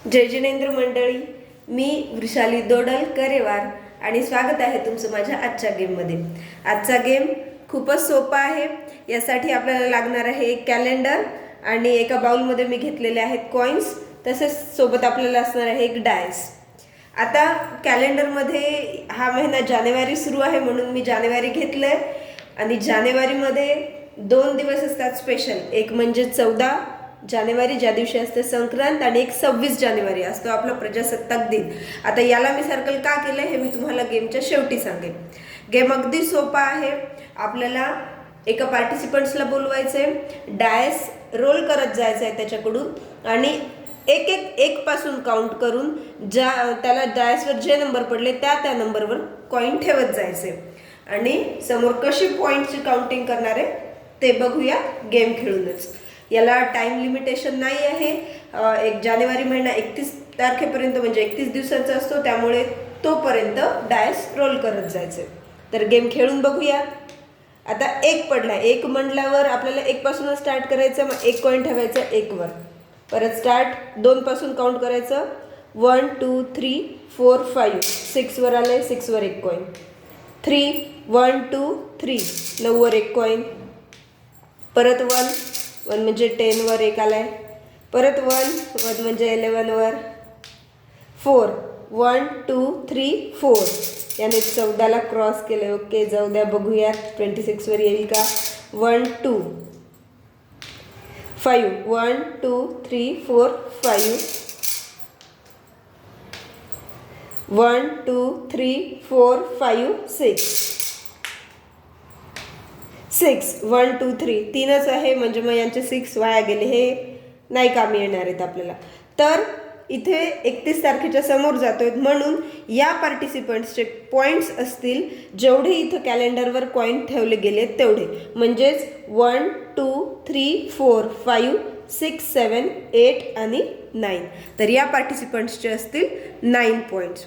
जय जिनेंद्र मंडळी, मी वृषाली दोडल करेवार आणि स्वागत आहे तुमचं माझ्या आजच्या गेममध्ये। आजचा गेम खूपच सोपा आहे। यासाठी आपल्याला लागणार आहे एक कॅलेंडर आणि एका बाउलमध्ये मी घेतलेले आहेत कॉइन्स, तसेच सोबत आपल्याला असणार आहे एक डायस। आता कॅलेंडरमध्ये हा महिना जानेवारी सुरू आहे म्हणून मी जानेवारी घेतलंय आणि जानेवारीमध्ये 2 दिवस असतात स्पेशल, एक म्हणजे 14 जानेवारी ज्या दिवशी असते संक्रांत आणि एक 26 जानेवारी असतो आपला प्रजासत्ताक दिन। आता याला मी सर्कल का केलं हे मी तुम्हाला गेमच्या शेवटी सांगेन। गेम अगदी सोपा आहे। आपल्याला एका पार्टिसिपंट्सला बोलवायचे, डायस रोल करत जायचं आहे त्याच्याकडून आणि एक पासून काउंट करून त्याला डायसवर जे नंबर पडले त्या नंबरवर कॉइन ठेवत जायचे आणि समोर कशी पॉइंटची काउंटिंग करणार आहे ते बघूया गेम खेळूनच। याला टाइम लिमिटेशन नाही आहे। 1 जानेवारी महिना 31 तारखेपर्यंत म्हणजे 31 दिवसांचा असतो, त्यामुळे तोपर्यंत डायस रोल करत जायचे। तर गेम खेळून बघूया। आता 1 पडला, 1 म्हटल्यावर आपल्याला 1 पासून स्टार्ट करायचं, मग 1 कॉइन ठेवायचं 1 वर, परत स्टार्ट 2 पासून काउंट करायचं 1 2 3 4 5 6 वर आले, 6 वर 1 कॉइन, 3 1 2 3 9 वर 1 कॉइन, परत 1 म्हणजे 10 वर 1 आलाय, परत 1 म्हणजे 11 वर, 4 1 2 3 4 याने 14 ला क्रॉस केले। ओके, जाऊ द्या बघूया 26 वर येईल का। 1 2 5 1 2 3 4 5 1 2 3 4 5 6 1 2 3 तीनच आहे म्हणजे मग यांचे 6 वाया गेले, हे नाही कामी येणार आहेत आपल्याला। तर इथे 31 तारखेच्या समोर जातोय म्हणून या पार्टिसिपंट्सचे पॉइंट्स असतील जेवढे इथं कॅलेंडरवर कॉइन ठेवले गेले तेवढे, म्हणजेच 1 2 3 4 5 6 7 8 आणि 9। तर या पार्टिसिपंट्सचे असतील 9 पॉइंट्स।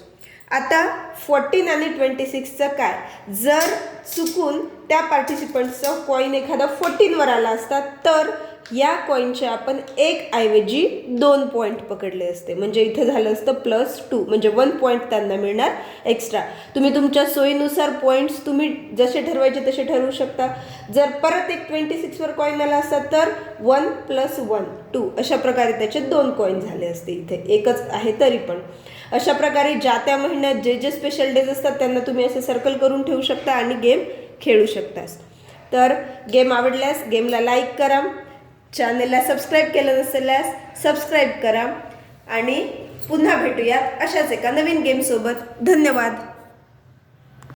आता 14 आणि 26चं काय, जर चुकून त्या पार्टिसिपंट्सचा कॉइन एखादा 14 वर आला असता तर या कॉइनचे आपण 1 ऐवजी 2 पॉइंट पकडले असते, म्हणजे इथे झालं असतं +2, म्हणजे 1 पॉइंट त्यांना मिळणार एक्स्ट्रा। तुम्ही तुमच्या सोयीनुसार पॉइंट्स तुम्ही जसे ठरवायचे तसे ठरवू शकता। जर परत एक 26 वर कॉइन आला असता तर 1 + 1 2 अशा प्रकारे त्याचे 2 कॉइन झाले असते, इथे एकच आहे तरी पण। अशा प्रकारे ज्या त्या महिन्यात जे स्पेशल डेज असतात त्यांना तुम्ही असे सर्कल करून ठेवू शकता आणि गेम खेळू शकता। तर गेम आवडल्यास गेमला लाईक करा, चॅनलला सबस्क्राईब केलं नसल्यास सबस्क्राईब करा आणि पुन्हा भेटूयात अशाच एका नवीन गेमसोबत। धन्यवाद।